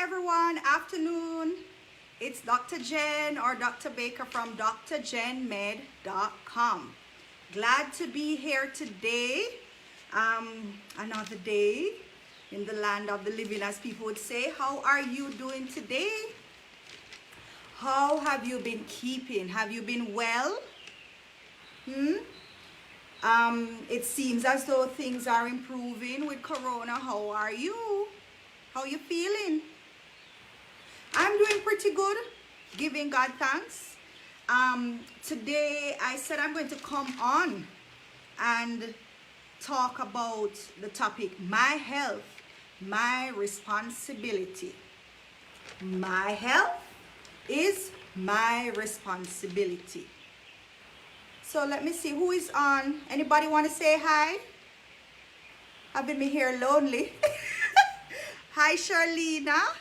everyone, afternoon. It's Dr. Jen or Dr. Baker from drjenmed.com. Glad to be here today. Another day in the land of the living, as people would say. How are you doing today? How have you been keeping? Have you been well? It seems as though things are improving with Corona. How are you? How are you feeling? I'm doing pretty good, giving God thanks. Today I said I'm going to come on and talk about the topic, my health, my responsibility. My health is my responsibility. So let me see who is on. Anybody want to say hi? I've been here lonely. Hi, Charlena.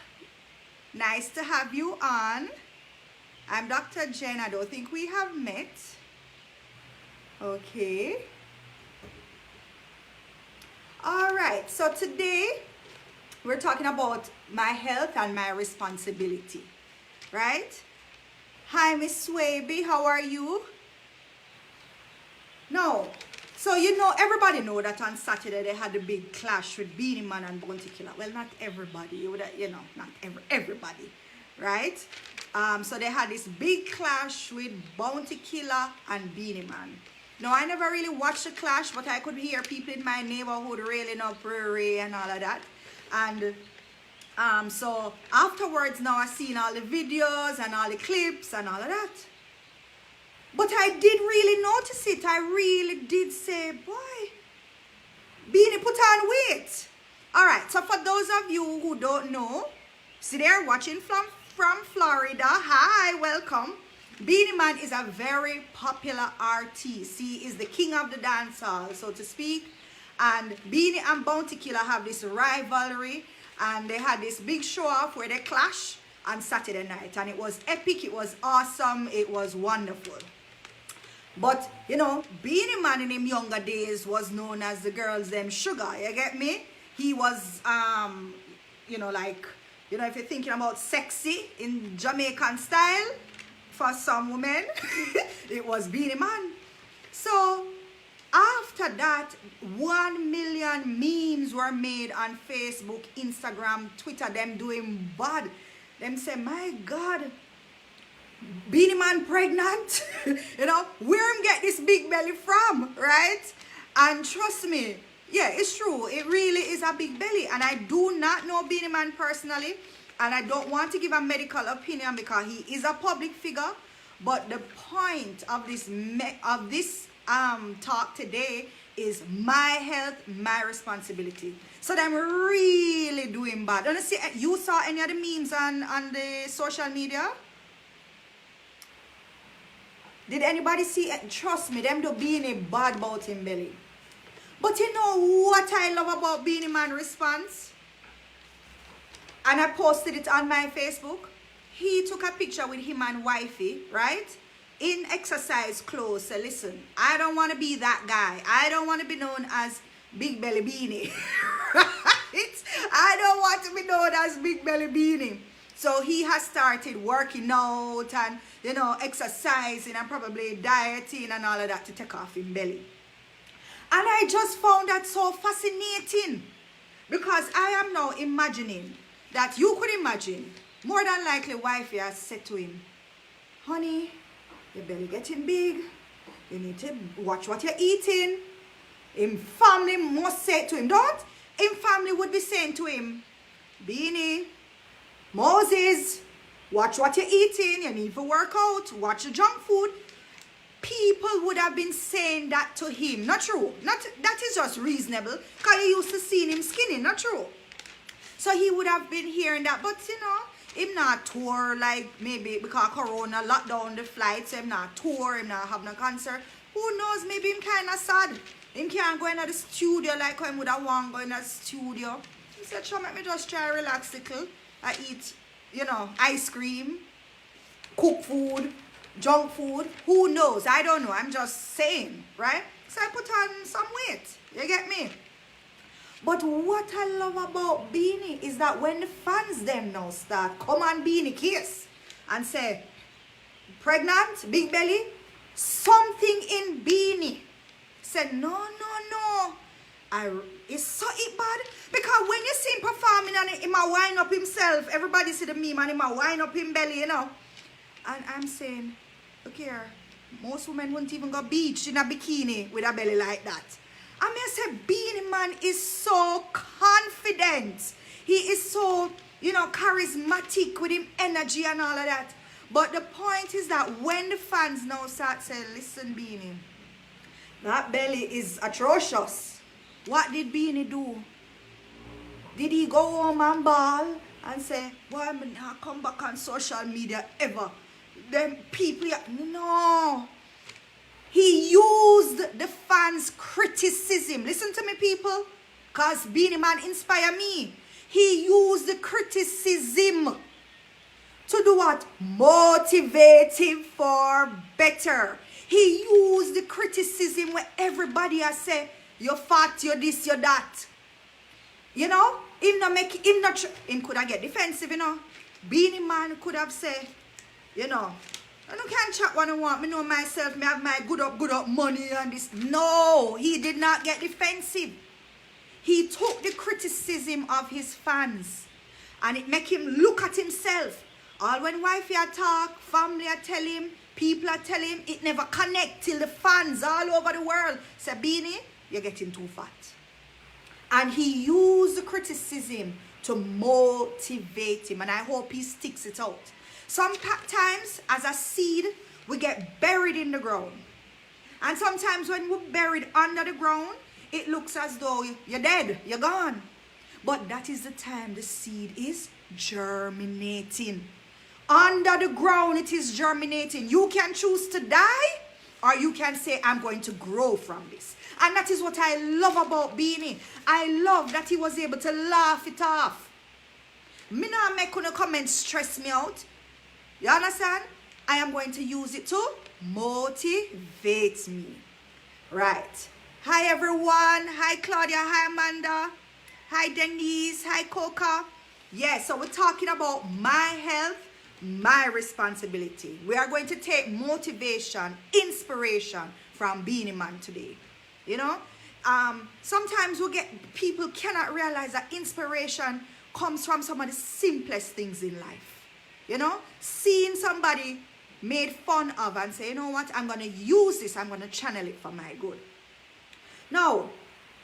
Nice to have you on. I'm Dr. Jen. I don't think we have met. Okay. All right. So today we're talking about my health and my responsibility. Right? Hi, Miss Swaby. How are you? No. So, you know, everybody know that on Saturday they had a big clash with Beenie Man and Bounty Killer. Well, not everybody, not everybody, right? So they had this big clash with Bounty Killer and Beenie Man. Now, I never really watched the clash, but I could hear people in my neighborhood railing up Prairie and all of that. And so afterwards now I seen all the videos and all the clips and all of that. But I did really notice it. I really did say, boy, Beenie put on weight. All right, so for those of you who don't know, see they're watching from Florida. Hi, welcome. Beenie Man is a very popular artist. He is the king of the dance hall, so to speak. And Beenie and Bounty Killer have this rivalry. And they had this big show off where they clash on Saturday night. And it was epic, it was awesome, it was wonderful. But, you know, Beenie Man in him younger days was known as the girls them sugar, you get me? He was, if you're thinking about sexy in Jamaican style, for some women, it was Beenie Man. So, after that, 1 million memes were made on Facebook, Instagram, Twitter, them doing bad. Them say, my God, Beenie Man pregnant, where him get this big belly from, right? And trust me, yeah, it's true. It really is a big belly. And I do not know Beenie Man personally. And I don't want to give a medical opinion because he is a public figure. But the point of this talk today is my health, my responsibility. So I'm really doing bad. Don't you see, you saw any of the memes on the social media? Did anybody see it? Trust me, them do Beenie bad about him belly. But you know what I love about Beenie Man response? And I posted it on my Facebook. He took a picture with him and wifey, right? In exercise clothes. So listen, I don't want to be that guy. I don't want to be known as Big Belly Beenie. Right? I don't want to be known as Big Belly Beenie. So he has started working out and, exercising and probably dieting and all of that to take off his belly. And I just found that so fascinating because I am now imagining that you could imagine, more than likely wifey has said to him, honey, your belly getting big. You need to watch what you're eating. Him family must say to him, don't? Him family would be saying to him, Beenie, Moses, watch what you're eating. You need to work out. Watch the junk food. People would have been saying that to him. Not true. That is just reasonable. Because you used to see him skinny. Not true. So he would have been hearing that. But, him not tour like maybe because Corona locked down the flights. So him not tour. Him not have no concert. Who knows? Maybe him kind of sad. Him can't go into the studio like how him would have want to go in the studio. He said, sure, let me just try to relax a little. I eat, ice cream, cook food, junk food. Who knows? I don't know. I'm just saying, right? So I put on some weight. You get me? But what I love about Beanie is that when the fans them now start come on Beanie case and say, pregnant, big belly, something in Beanie said, no. It's so it bad. Because when you see him performing and he might wind up himself, everybody see the meme and he might wind up him belly, you know. And I'm saying, look here, most women wouldn't even go beach in a bikini with a belly like that. I mean, I said, Beanie Man is so confident. He is so, you know, charismatic with him energy and all of that. But the point is that when the fans now start saying, listen, Beanie, that belly is atrocious. What did Beanie do? Did he go home and ball and say, boy, I'm not come back on social media ever? Them people, no. He used the fans' criticism. Listen to me, people. Because Beanie Man inspired me. He used the criticism to do what? Motivate him for better. He used the criticism where everybody has said, you're fat, you're this, you're that. You know? Him could have get defensive, you know. Beanie Man could have said, you know, I don't can't chat what I want. Me know myself, me have my good up money and this. No, he did not get defensive. He took the criticism of his fans and it make him look at himself. All when wifey talk, family tell him, people tell him, it never connect till the fans all over the world say, Beanie, you're getting too fat. And he used the criticism to motivate him. And I hope he sticks it out. Sometimes, as a seed, we get buried in the ground. And sometimes when we're buried under the ground, it looks as though you're dead, you're gone. But that is the time the seed is germinating. Under the ground, it is germinating. You can choose to die, or you can say, I'm going to grow from this. And that is what I love about Beanie. I love that he was able to laugh it off. Me not make no comment stress me out. You understand? I am going to use it to motivate me. Right. Hi, everyone. Hi, Claudia. Hi, Amanda. Hi, Denise. Hi, Coca. Yes, so we're talking about my health, my responsibility. We are going to take motivation, inspiration from Beanie Man today. You know, sometimes people cannot realize that inspiration comes from some of the simplest things in life. You know, seeing somebody made fun of and say, you know what, I'm going to use this, I'm going to channel it for my good. Now,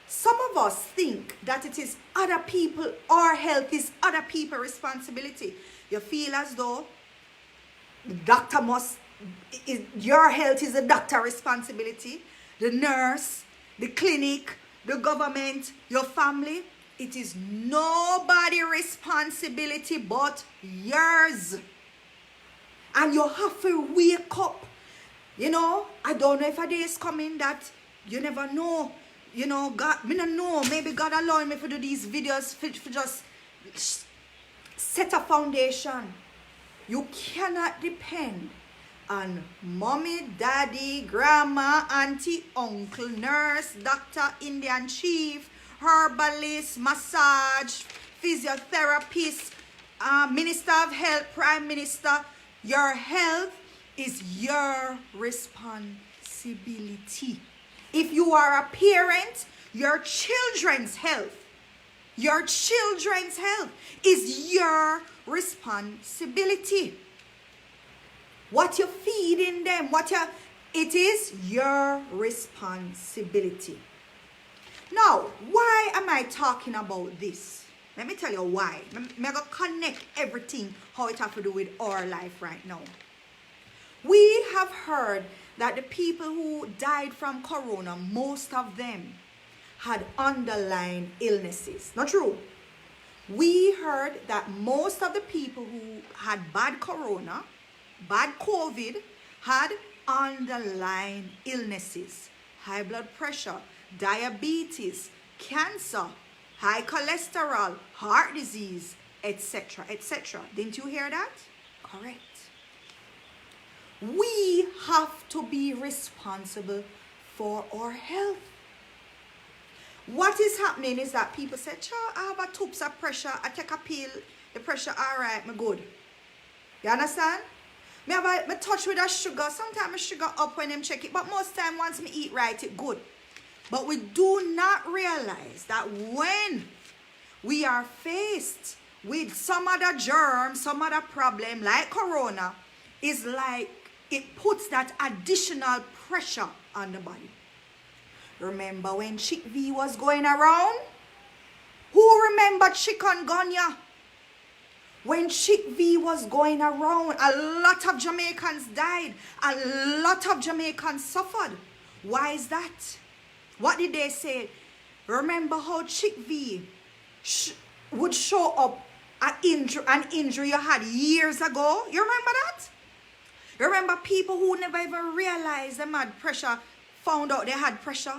some of us think that it is other people, our health is other people's responsibility. You feel as though the doctor your health is the doctor's responsibility, the nurse, the clinic, the government, your family. It is nobody's responsibility but yours. And you have to wake up. You know, I don't know if a day is coming that you never know. You know, God, me don't know. Maybe God allowed me to do these videos for just set a foundation. You cannot depend on mommy, daddy, grandma, auntie, uncle, nurse, doctor, Indian chief, herbalist, massage, physiotherapist, minister of health, prime minister. Your health is your responsibility. If you are a parent, your children's health is your responsibility. What you feed in them, it is your responsibility. Now, why am I talking about this? Let me tell you why. I'm going to connect everything, how it has to do with our life right now. We have heard that the people who died from corona, most of them had underlying illnesses. Not true. We heard that most of the people who had bad corona, bad COVID, had underlying illnesses. High blood pressure, diabetes, cancer, high cholesterol, heart disease, etc., etc. Didn't you hear that? Correct. We have to be responsible for our health. What is happening is that people say, I have a tubes of pressure, I take a pill, the pressure alright, me good. You understand? Me touch with a sugar, sometimes my sugar up when them check it, but most time once me eat right, it good. But we do not realize that when we are faced with some other germ, some other problem like corona, is like it puts that additional pressure on the body. Remember when Chick V was going around? Who remembered chikungunya? When Chick V was going around, a lot of Jamaicans died. A lot of Jamaicans suffered. Why is that? What did they say? Remember how Chick V would show up an injury you had years ago? You remember that? You remember people who never even realized they had pressure, found out they had pressure?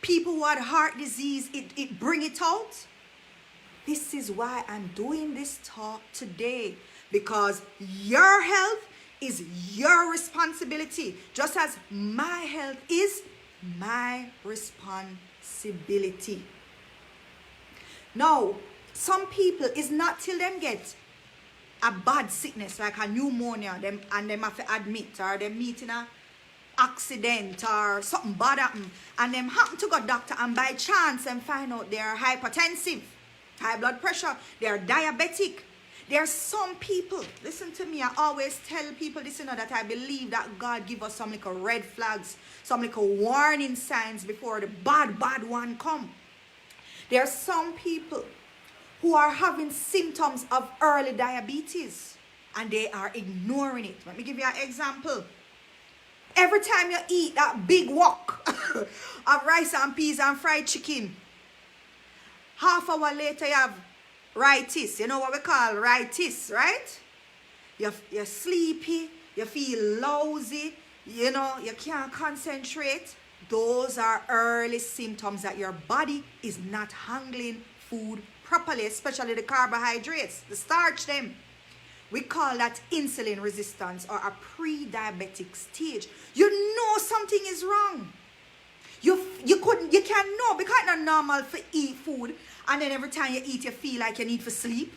People who had heart disease, it bring it out? This is why I'm doing this talk today. Because your health is your responsibility. Just as my health is my responsibility. Now, some people, it's not till them get a bad sickness like a pneumonia and them have to admit, or them meet in a accident or something bad happen, and them happen to go doctor and by chance and find out they're hypertensive, high blood pressure, they're diabetic. There are some people, listen to me, I always tell people this, that I believe that God give us some little red flags, some little warning signs before the bad one come. There are some people who are having symptoms of early diabetes and they are ignoring it. Let me give you an example. Every time you eat that big wok of rice and peas and fried chicken, half hour later you have ritis. You know what we call ritis, right? You're sleepy, you feel lousy, you can't concentrate. Those are early symptoms that your body is not handling food properly, especially the carbohydrates, the starch them. We call that insulin resistance or a pre-diabetic stage. You know something is wrong. You can't know because it's not normal to eat food and then every time you eat you feel like you need to sleep.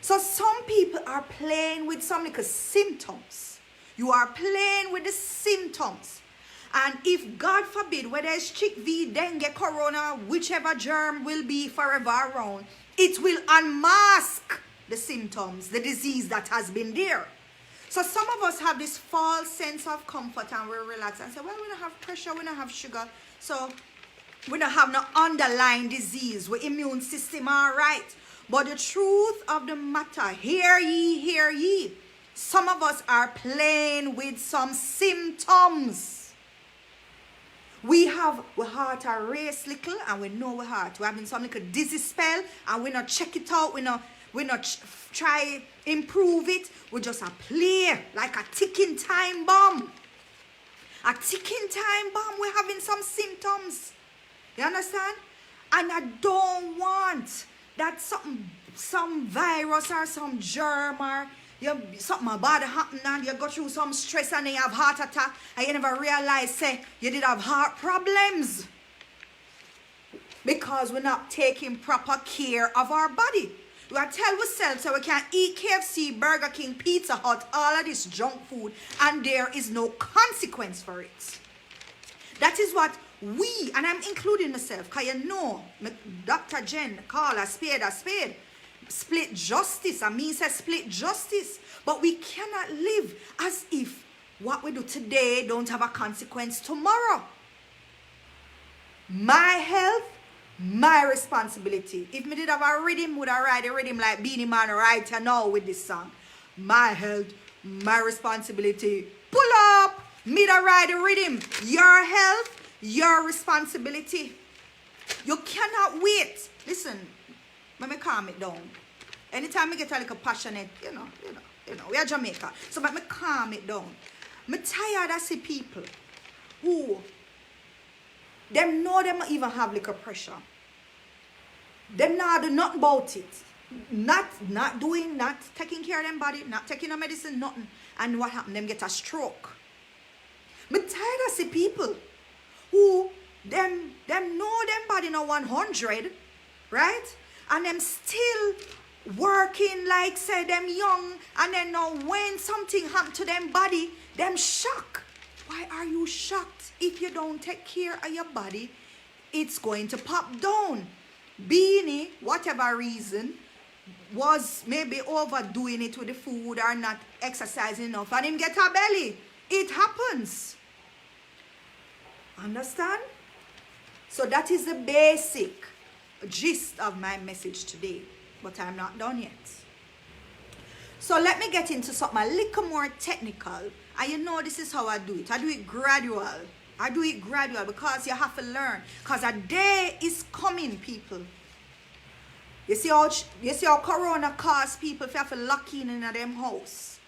So some people are playing with some little symptoms. You are playing with the symptoms. And if God forbid, whether it's Chick V, dengue, corona, whichever germ will be forever around, it will unmask the symptoms, the disease that has been there. So some of us have this false sense of comfort and we relax and say, well, we don't have pressure, we don't have sugar, so we don't have no underlying disease, we immune system all right. But the truth of the matter, hear ye, some of us are playing with some symptoms. We heart a race little and we know we heart. We having some little dizzy spell and we not check it out, we not try improve it. We just a play like a ticking time bomb. A ticking time bomb. We're having some symptoms. You understand? And I don't want that some virus or some germ or something bad happen and you go through some stress and then you have heart attack and you never realize say you did have heart problems because we're not taking proper care of our body. We are tell ourselves so we can eat KFC, Burger King, Pizza Hut, all of this junk food and there is no consequence for it. That is what we, and I'm including myself, because Dr. Jen call a spade, split justice. I mean, say split justice. But we cannot live as if what we do today don't have a consequence tomorrow. My health, my responsibility. If me did have a rhythm, would I ride a rhythm like Beanie Man right now with this song. My health, my responsibility. Pull up, me da ride a rhythm. Your health, your responsibility. You cannot wait. Listen, let me calm it down. Anytime I get a little passionate, we are Jamaica. So let me calm it down. I'm tired of see people who them know them even have little pressure. Them not do nothing about it. Not taking care of them body, not taking no medicine, nothing. And what happened? Them get a stroke. I'm tired of see people who them know them body now 100, right? And them still working like say them young, and then now when something happen to them body, them shock. Why are you shocked? If you don't take care of your body, it's going to pop down. Beanie, whatever reason, was maybe overdoing it with the food or not exercising enough, and him get a belly. It happens. Understand? So that is the basic gist of my message today, but I'm not done yet. So let me get into something a little more technical, and you know this is how I do it. I do it gradual. I do it gradual because you have to learn, because a day is coming, people. You see how corona cause people to have to lock in them house,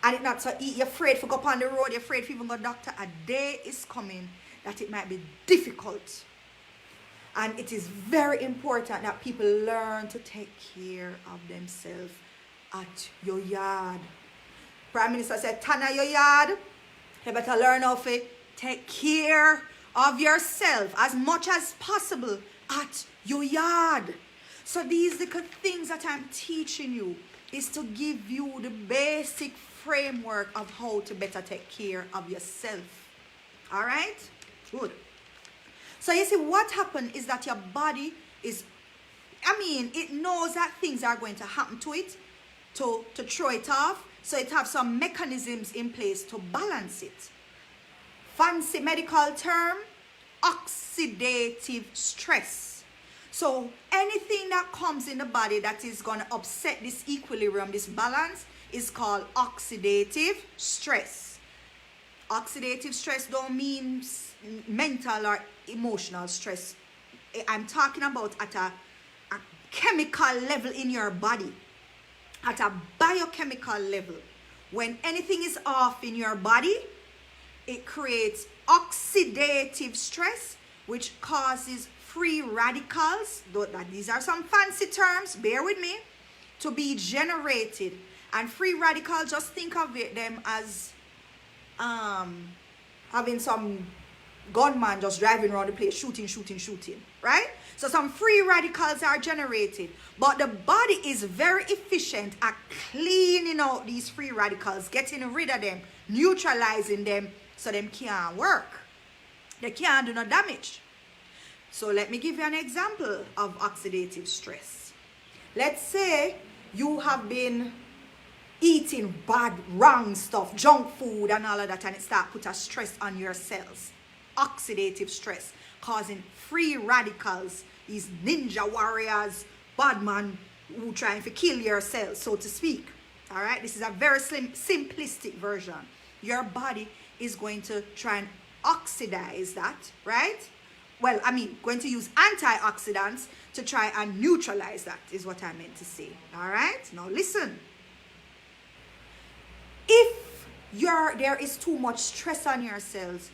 and it not so eat. You're afraid to go up on the road, you're afraid to even go to doctor. A day is coming that it might be difficult. And it is very important that people learn to take care of themselves at your yard. Prime Minister said, Tana your yard. You better learn how to take care of yourself as much as possible at your yard. So these little things that I'm teaching you is to give you the basic framework of how to better take care of yourself. All right? Good. So you see, what happened is that your body is, it knows that things are going to happen to it, to throw it off. So it has some mechanisms in place to balance it. Fancy medical term, oxidative stress. So anything that comes in the body that is going to upset this equilibrium, this balance, is called oxidative stress. Oxidative stress don't mean mental or emotional stress. I'm talking about at a chemical level in your body, at a biochemical level. When anything is off in your body, it creates oxidative stress, which causes free radicals, these are some fancy terms, bear with me, to be generated. And free radicals, just think of them as having some gunman just driving around the place, shooting, right? So some free radicals are generated, but the body is very efficient at cleaning out these free radicals, getting rid of them, neutralizing them, so them can't work. They can't do no damage. So let me give you an example of oxidative stress. Let's say you have been eating bad, wrong stuff, junk food and all of that, and it starts put a stress on your cells. Oxidative stress, causing free radicals, these ninja warriors, bad man who trying to kill your cells, so to speak. All right, this is a very simplistic version. Your body is going to try and oxidize that, right? Well, going to use antioxidants to try and neutralize that, is what I meant to say. All right, now listen. If there is too much stress on your cells,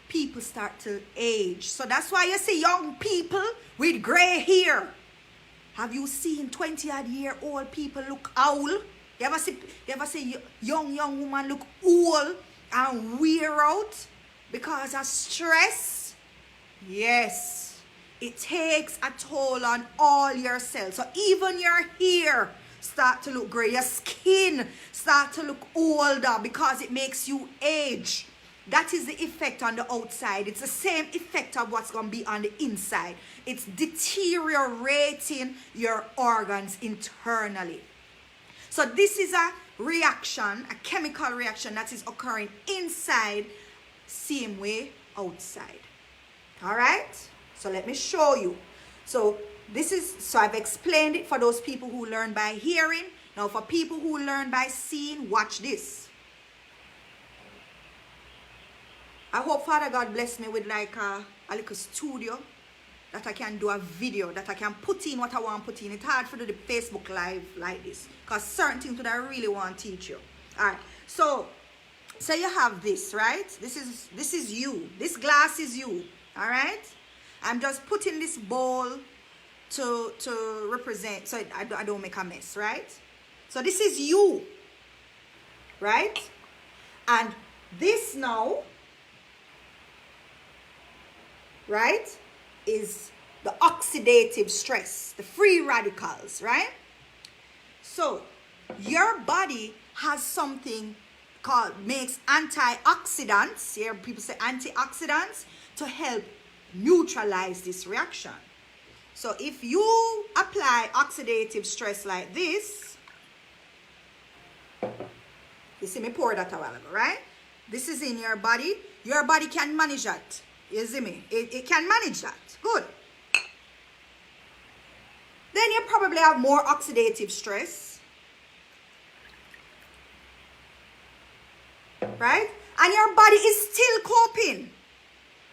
people start to age. So that's why you see young people with gray hair. Have you seen 20-odd-year-old people look old? You ever see young woman look old and wear out because of stress? Yes. It takes a toll on all your cells. So even your hair start to look gray. Your skin start to look older because it makes you age. That is the effect on the outside. It's the same effect of what's going to be on the inside. It's deteriorating your organs internally. So this is a reaction, a chemical reaction that is occurring inside, same way outside. All right? So let me show you. So I've explained it for those people who learn by hearing. Now for people who learn by seeing, watch this. I hope Father God bless me with like a little studio that I can do a video, that I can put in what I want to put in. It's hard for do the Facebook Live like this, because certain things that I really want to teach you. All right, so you have this, right? This is you. This glass is you. All right, I'm just putting this bowl to represent, so I don't make a mess, right? So this is you, right? And this now, right, is the oxidative stress, the free radicals, right? So your body has something called, makes antioxidants, here people say antioxidants, to help neutralize this reaction. So if you apply oxidative stress like this, you see me pour that a while ago, right? This is in your body can manage that. You see me? It can manage that. Good. Then you probably have more oxidative stress, right? And your body is still coping,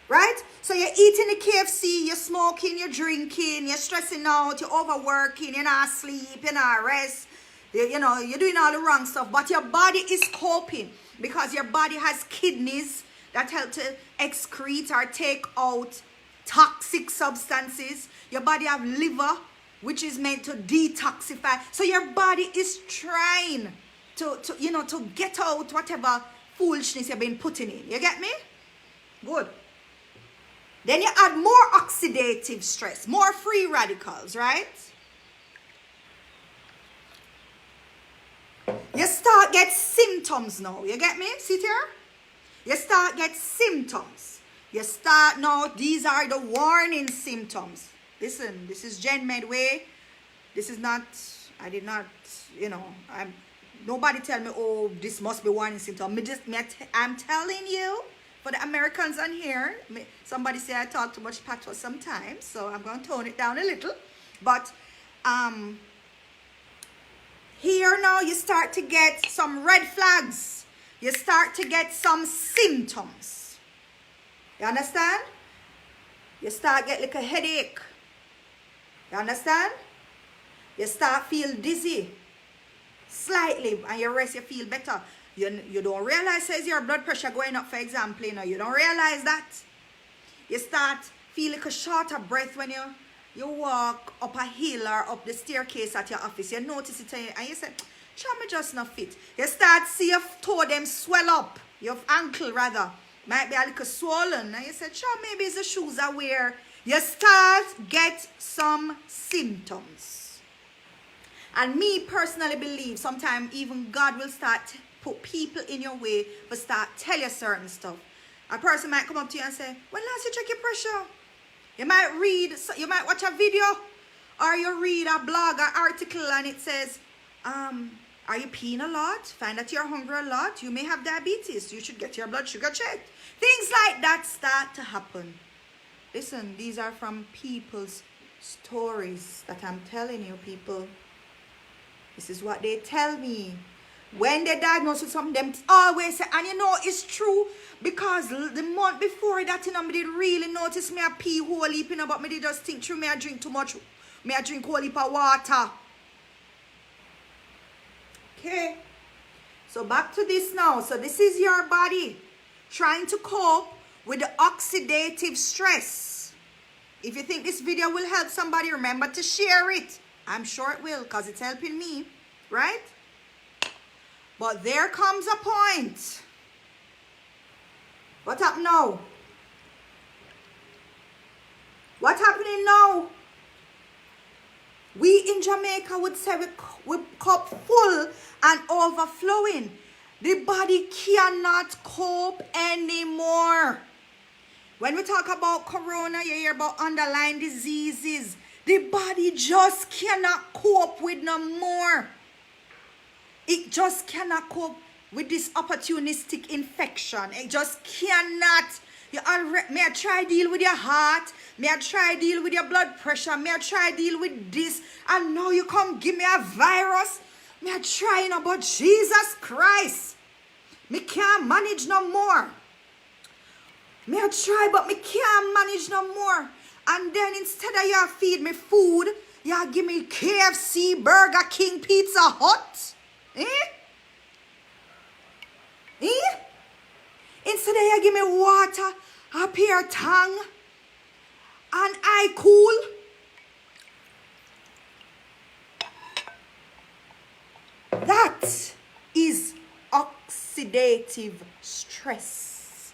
right? So you're eating the KFC, you're smoking, you're drinking, you're stressing out, you're overworking, you're not sleep, you're not rest, you know, you're doing all the wrong stuff, but your body is coping because your body has kidneys that help to excrete or take out toxic substances. Your body have liver, which is meant to detoxify. So your body is trying to get out whatever foolishness you've been putting in. You get me? Good. Then you add more oxidative stress, more free radicals, right? You start get symptoms now. You get me? See here? You start get symptoms. You start now, these are the warning symptoms. Listen, this is Gen Med way. This is not, I did not, nobody tell me, oh, this must be warning symptom. I'm telling you, for the Americans on here, somebody say I talk too much patois sometimes, so I'm going to tone it down a little. But here now you start to get some red flags. You start to get some symptoms. You understand? You start get like a headache. You understand? You start feel dizzy slightly, and you rest, you feel better. You don't realize says your blood pressure going up, for example, you don't realize that. You start feel like a short of breath when you walk up a hill or up the staircase at your office. You notice it and you say, sure, me just not fit. You start see your toe them swell up, your ankle rather, might be a little swollen. And you say, sure, maybe it's the shoes I wear. You start get some symptoms. And me personally believe sometimes even God will start put people in your way but start tell you certain stuff. A person might come up to you and say, when last you check your pressure? You might watch a video or you read a blog or article and it says, are you peeing a lot? Find that you're hungry a lot? You may have diabetes. You should get your blood sugar checked. Things like that start to happen. Listen, these are from people's stories that I'm telling you, people. This is what they tell me. When they diagnose with something, them always say, and it's true, because the month before that, me did really notice me a pee whole heap, but me did just think through me I drink too much, me I drink whole heap of water. Okay, so back to this now. So this is your body trying to cope with the oxidative stress. If you think this video will help somebody, remember to share it. I'm sure it will, because it's helping me, right? But there comes a point. What happened now? What's happening now? We in Jamaica would say we cup full and overflowing. The body cannot cope anymore. When we talk about corona, you hear about underlying diseases. The body just cannot cope with no more. It just cannot cope with this opportunistic infection. It just cannot. May I try deal with your heart? May I try deal with your blood pressure? May I try deal with this? And now you come give me a virus? May I try, but Jesus Christ, me can't manage no more. May I try, but me can't manage no more. And then instead of you feed me food, you give me KFC, Burger King, Pizza Hut. Instead of you give me water, a pure tongue, and I cool. That is oxidative stress.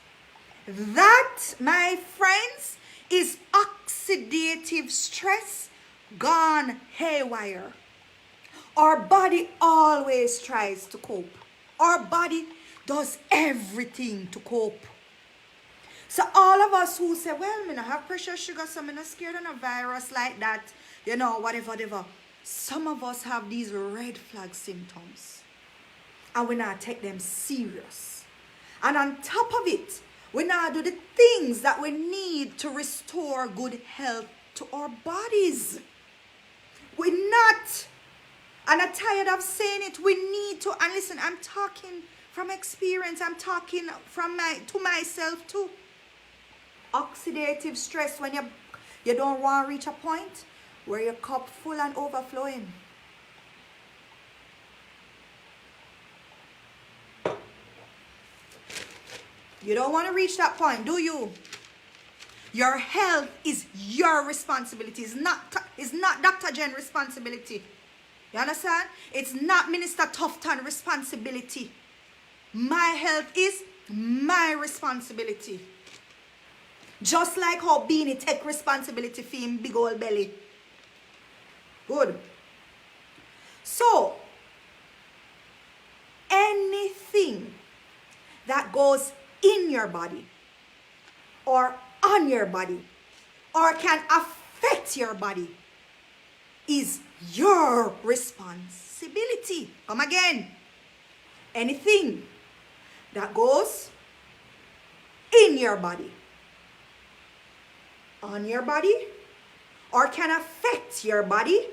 That, my friends, is oxidative stress gone haywire. Our body always tries to cope. Our body does everything to cope. So all of us who say, well, I have pressure, sugar, so I'm not scared of a virus like that, whatever. Some of us have these red flag symptoms. And we not take them serious. And on top of it, we not do the things that we need to restore good health to our bodies. We're not. And I'm tired of saying it. We need to. And listen, I'm talking from experience. I'm talking to myself too. Oxidative stress, when you don't want to reach a point where your cup full and overflowing. You don't want to reach that point, do you? Your health is your responsibility. It's not Dr. Jen's responsibility. You understand? It's not Minister Tufton's responsibility. My health is my responsibility. Just like how Beanie take responsibility for him big old belly. Good. So, anything that goes in your body or on your body or can affect your body is your responsibility. Come again. Anything that goes in your body, on your body, or can affect your body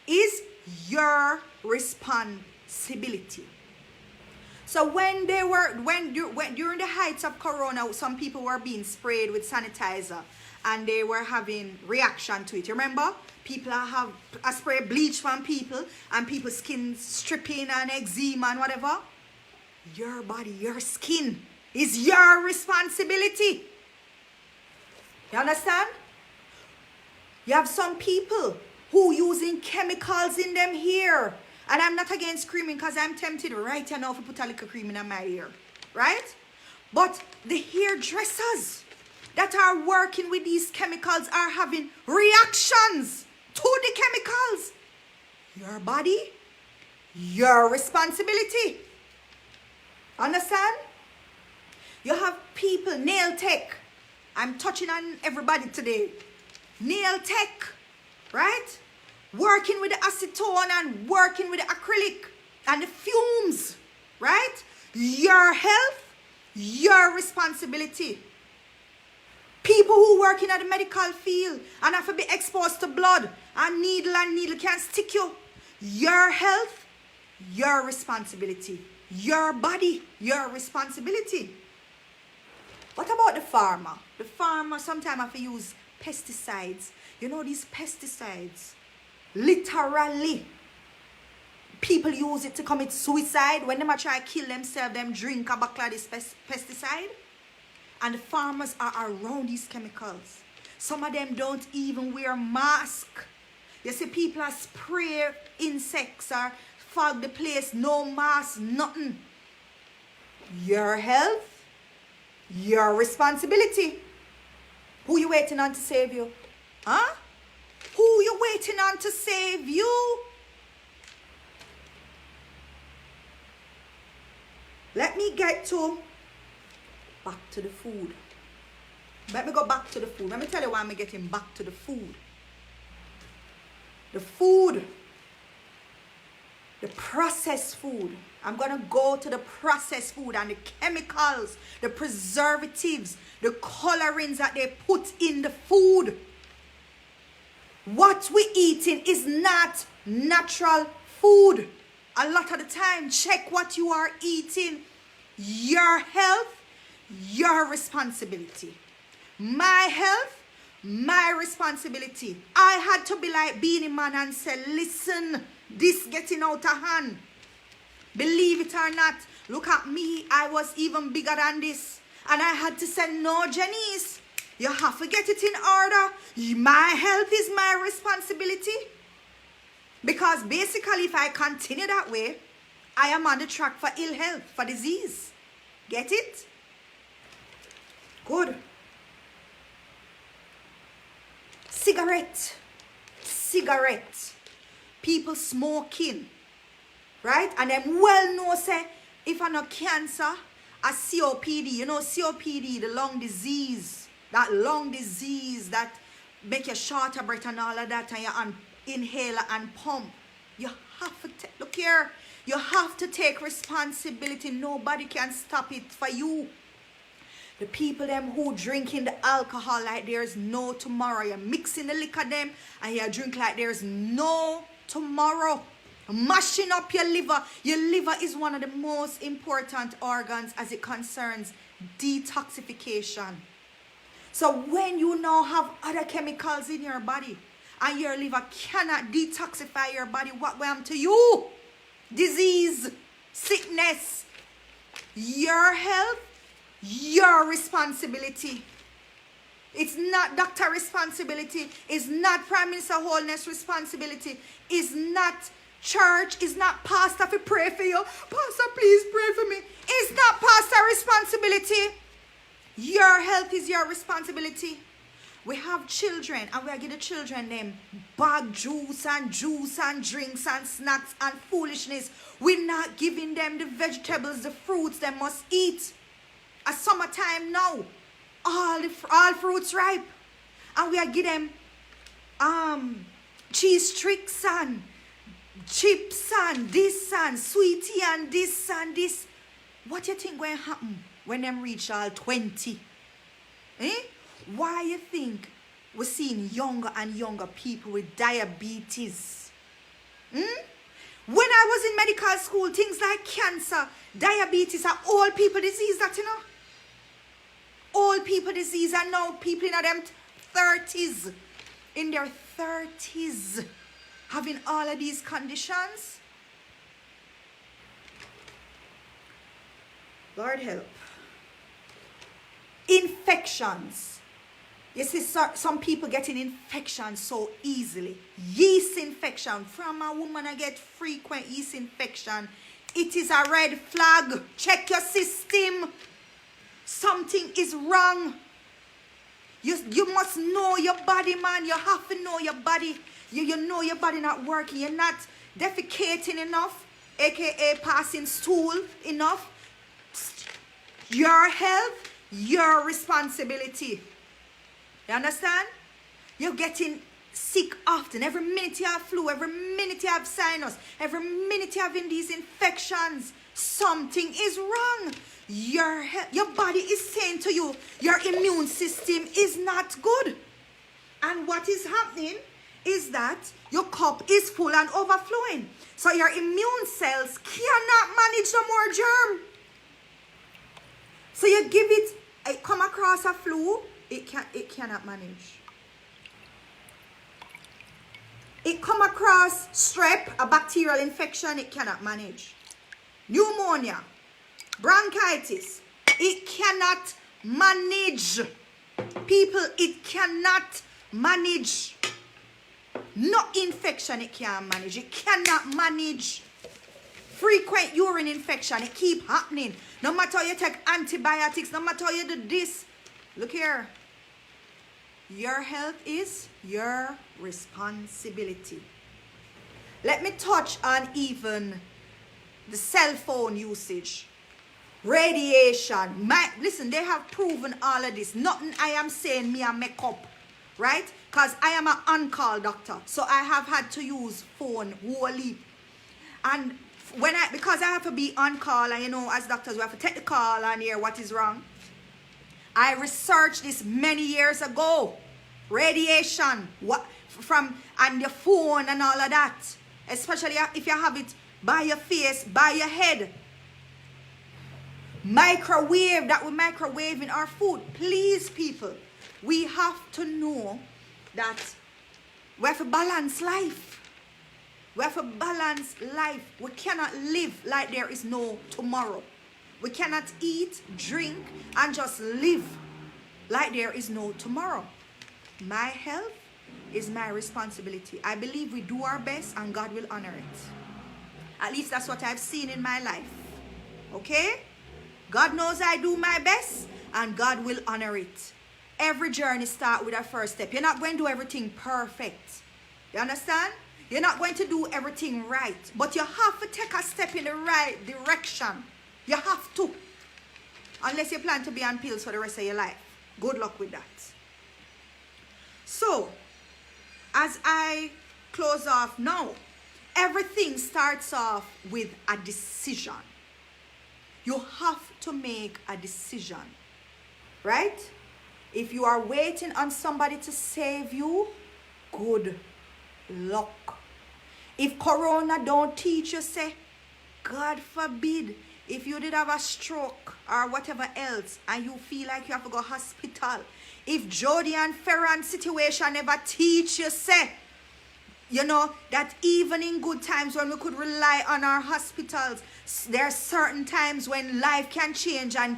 is your responsibility. So when during the heights of Corona, some people were being sprayed with sanitizer and they were having reaction to it. You remember? People have a spray bleach from people and people's skin stripping and eczema and whatever. Your body, your skin is your responsibility. You understand? You have some people who using chemicals in them hair. And I'm not against creaming because I'm tempted right now to put a little cream in my hair. Right? But the hairdressers that are working with these chemicals are having reactions to the chemicals. Your body, your responsibility. Understand? You have people, nail tech. I'm touching on everybody today. Nail tech, right? Working with the acetone and working with the acrylic and the fumes, right? Your health, your responsibility. People who work in the medical field and have to be exposed to blood and needle can stick you. Your health, your responsibility. Your body, your responsibility. What about the farmer? The farmer sometimes have to use pesticides. You know these pesticides, literally, people use it to commit suicide. When they try to kill themselves, them drink a bottle of this pesticide. And the farmers are around these chemicals. Some of them don't even wear masks. You see people are spray insects or fog the place, no mask, nothing. Your health, your responsibility. Who you waiting on to save you? Huh? Who you waiting on to save you? Let me get back to the food. Let me go back to the food. Let me tell you why I'm getting back to the food. The food. The processed food. I'm going to go to the processed food and the chemicals, the preservatives, the colorings that they put in the food. What we eating is not natural food. A lot of the time, check what you are eating. Your health, your responsibility. My health, my responsibility. I had to be like Beanie Man and say, listen, this getting out of hand. Believe it or not, look at me. I was even bigger than this. And I had to say, no, Janice, you have to get it in order. My health is my responsibility. Because basically, if I continue that way, I am on the track for ill health, for disease. Get it? Good. cigarette, people smoking, right? And them well know say, if I not cancer, a COPD, you know COPD, the lung disease, that make you short of breath and all of that, and you inhaler and pump. You have to look here. You have to take responsibility. Nobody can stop it for you. The people them who drinking the alcohol like there's no tomorrow. You're mixing the liquor them and you drink like there's no tomorrow. Mashing up your liver. Your liver is one of the most important organs as it concerns detoxification. So when you now have other chemicals in your body and your liver cannot detoxify your body, what will happen to you? Disease, sickness, your health, your responsibility. It's not doctor responsibility. It's not Prime Minister Holness responsibility. It's not church. It's not pastor to pray for you. Pastor, please pray for me. It's not pastor responsibility. Your health is your responsibility. We have children and we are giving the children them bag juice and drinks and snacks and foolishness. We're not giving them the vegetables, the fruits they must eat. At summertime now, all fruits ripe, and we are giving them cheese tricks and chips and this and sweetie and this and this. What do you think going to happen when them reach all 20? Why you think we're seeing younger and younger people with diabetes? When I was in medical school, things like cancer, diabetes are old people disease, that you know. Old people disease, and now people in them 30s, in their 30s, having all of these conditions. Lord help. Infections. You see some people getting infections so easily. Yeast infection. From a woman I get frequent yeast infection. It is a red flag. Check your system. Something is wrong. You must know your body, man. You have to know your body. You know your body not working. You're not defecating enough, aka passing stool enough. Your health, your responsibility. You understand? You're getting sick often. Every minute you have flu, every minute you have sinus, every minute you're having these infections. Something is wrong. Your body is saying to you, your immune system is not good. And what is happening is that your cup is full and overflowing. So your immune cells cannot manage no more germ. So you give it come across a flu, it cannot manage. It come across strep, a bacterial infection, it cannot manage. Pneumonia, bronchitis, it cannot manage. People, it cannot manage. No infection, it can't manage. It cannot manage. Frequent urine infection, it keep happening. No matter how you take antibiotics, no matter how you do this. Look here. Your health is your responsibility. Let me touch on even the cell phone usage. Radiation. Listen, they have proven all of this. Nothing I am saying me and make up. Right? Because I am an on-call doctor. So I have had to use phone wholly. And because I have to be on call, and you know, as doctors, we have to take the call and hear what is wrong. I researched this many years ago. Radiation, and your phone and all of that. Especially if you have it by your face, by your head. Microwave, that we're microwaving our food. Please, people, we have to know that we have to balance life. We have to balance life. We cannot live like there is no tomorrow. We cannot eat, drink, and just live like there is no tomorrow. My health is my responsibility. I believe we do our best and God will honor it. At least that's what I've seen in my life. Okay? God knows I do my best and God will honor it. Every journey starts with a first step. You're not going to do everything perfect. You understand? You're not going to do everything right. But you have to take a step in the right direction. You have to. Unless you plan to be on pills for the rest of your life. Good luck with that. So, as I close off now, everything starts off with a decision. You have to make a decision. Right? If you are waiting on somebody to save you, good luck. If Corona don't teach you, say, God forbid, if you did have a stroke or whatever else and you feel like you have to go hospital, if Jody and Ferran situation never teach you, say, you know, that even in good times when we could rely on our hospitals, there are certain times when life can change and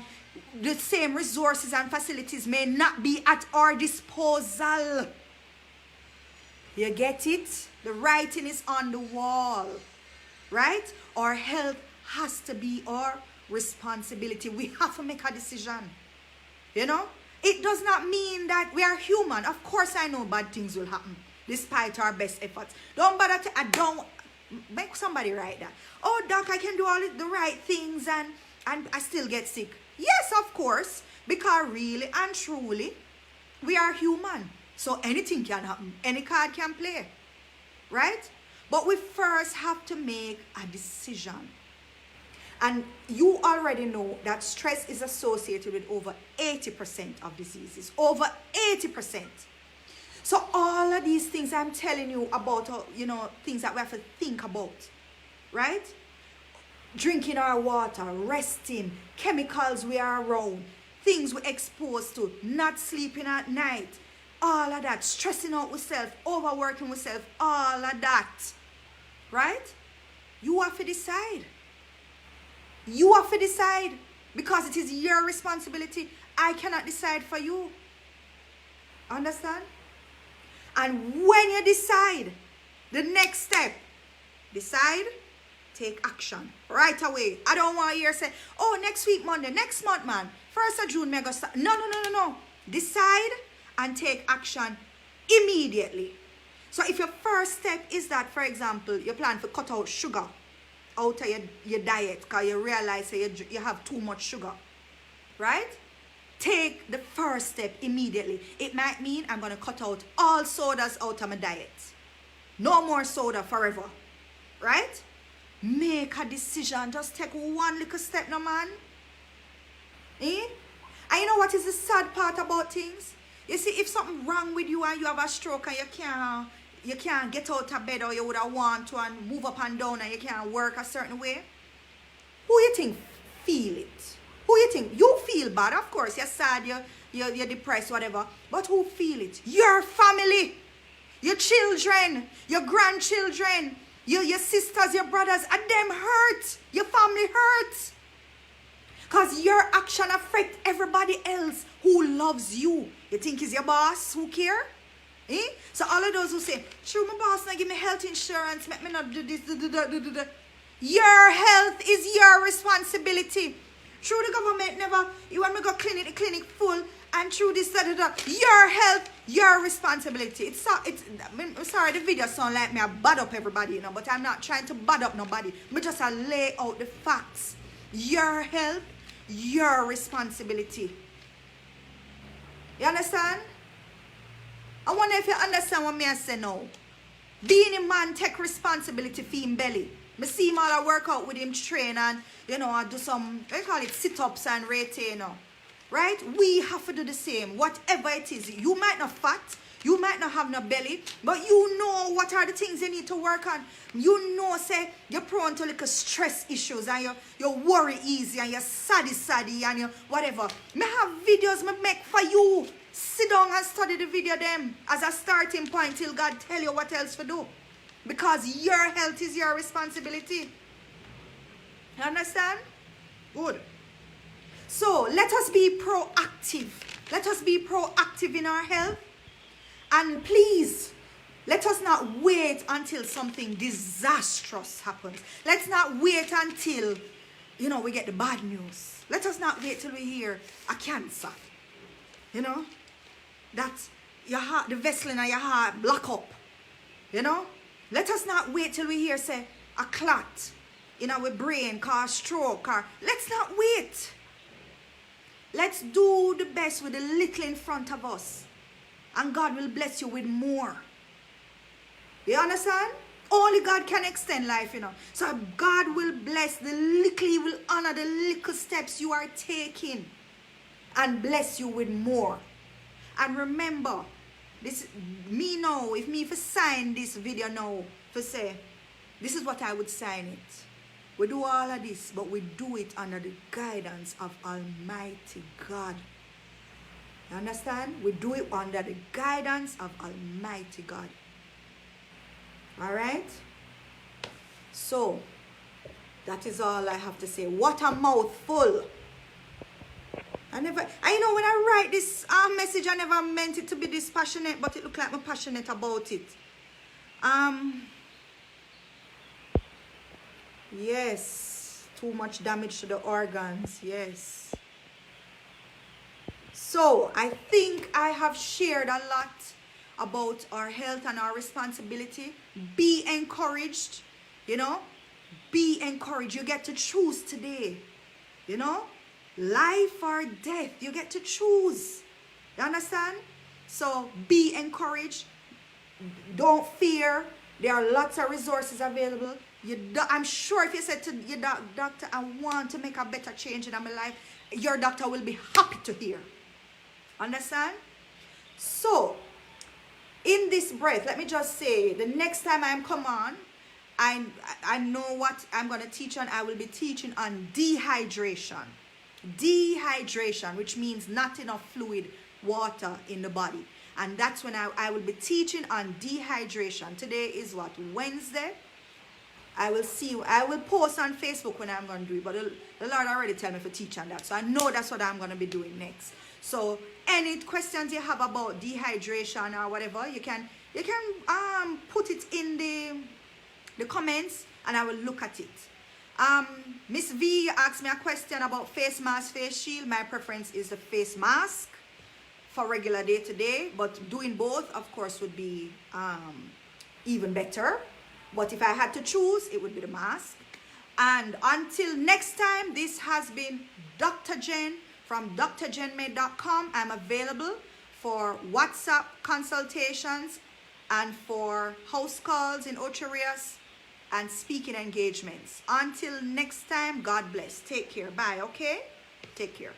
the same resources and facilities may not be at our disposal. You get it? The writing is on the wall, right? Our health has to be our responsibility. We have to make a decision. You know? It does not mean that we are human. Of course I know bad things will happen despite our best efforts. Don't bother to, I don't, make somebody write that. Oh, doc, I can do all the right things and I still get sick. Yes, of course, because really and truly, we are human. So anything can happen. Any card can play. Right? But we first have to make a decision. And you already know that stress is associated with over 80% of diseases. Over 80%. So all of these things I'm telling you about, you know, things that we have to think about. Right? Drinking our water, resting, chemicals we are around, things we're exposed to, not sleeping at night, all of that, stressing out with self, overworking with self, all of that, right? You have to decide. You have to decide because it is your responsibility. I cannot decide for you. Understand? And when you decide, the next step, decide, take action right away. I don't want to hear say, oh, next week, Monday, next month, man. 1st of June, mega start. No. Decide and take action immediately. So if your first step is that, for example, you plan to cut out sugar out of your diet because you realize that you have too much sugar, right? Take the first step immediately. It might mean I'm going to cut out all sodas out of my diet. No more soda forever, right? Make a decision. Just take one little step, no man. Eh? And you know what is the sad part about things? You see, if something wrong with you and you have a stroke and you can't get out of bed or you would have want to and move up and down and you can't work a certain way, who you think feel it? Who you think? You feel bad, of course. You're sad, you're depressed, whatever. But who feel it? Your family, your children, your grandchildren, your sisters, your brothers, and them hurt. Your family hurts. Because your action affects everybody else who loves you. You think it's your boss who care? Eh? So all of those who say, sure, my boss not give me health insurance, make me not do this, do. Your health is your responsibility. Through the government never, you want me to go clinic, the clinic full, and through this, your health, your responsibility. I'm sorry, the video sound like me, I bad up everybody, you know, but I'm not trying to bad up nobody. Me just lay out the facts. Your health, your responsibility. You understand? I wonder if you understand what me I say now. Being a man take responsibility for him belly. Me see him all I work out with him train and, you know, I do some, they call it sit-ups and retainer. Right? We have to do the same. Whatever it is. You might not fat. You might not have no belly. But you know what are the things you need to work on. You know, say, you're prone to little stress issues and you worry easy and you're saddy and you whatever. Me have videos me make for you. Sit down and study the video them as a starting point till God tell you what else to do. Because your health is your responsibility. You understand? Good. So let us be proactive. Let us be proactive in our health. And please, let us not wait until something disastrous happens. Let's not wait until, you know, we get the bad news. Let us not wait till we hear a cancer. You know? that your heart, the vessel in your heart block up. You know? Let us not wait till we hear say a clot in our brain, cause stroke, or let's not wait. Let's do the best with the little in front of us. And God will bless you with more. You understand? Only God can extend life, you know. So God will bless the little, He will honor the little steps you are taking. And bless you with more. And remember, this me now, if me for sign this video now, for say, this is what I would sign it. We do all of this, but we do it under the guidance of Almighty God. You understand? We do it under the guidance of Almighty God. Alright? So, that is all I have to say. What a mouthful. You know, when I write this message, I never meant it to be this passionate, but it looked like I'm passionate about it. Yes, too much damage to the organs, yes. So, I think I have shared a lot about our health and our responsibility. Be encouraged, you know. Be encouraged. You get to choose today, you know. Life or death, you get to choose. You understand? So, be encouraged. Don't fear. There are lots of resources available. I'm sure if you said to your doctor, I want to make a better change in my life, your doctor will be happy to hear. Understand? So, in this breath, let me just say, the next time I come on, I know what I'm going to teach on. I will be teaching on dehydration. Dehydration, which means not enough fluid, water in the body. And that's when I will be teaching on dehydration. Today is what? Wednesday? I will see you. I will post on Facebook when I'm going to do it. But the Lord already tell me to teach on that. So I know that's what I'm going to be doing next. So any questions you have about dehydration or whatever, you can put it in the comments and I will look at it. Miss V asked me a question about face mask, face shield. My preference is the face mask for regular day to day, but doing both, of course, would be even better. But if I had to choose, it would be the mask. And until next time, this has been Dr. Jen from drjenmade.com. I'm available for WhatsApp consultations and for house calls in Ocho Rios and speaking engagements. Until next time, God bless. Take care. Bye, okay? Take care.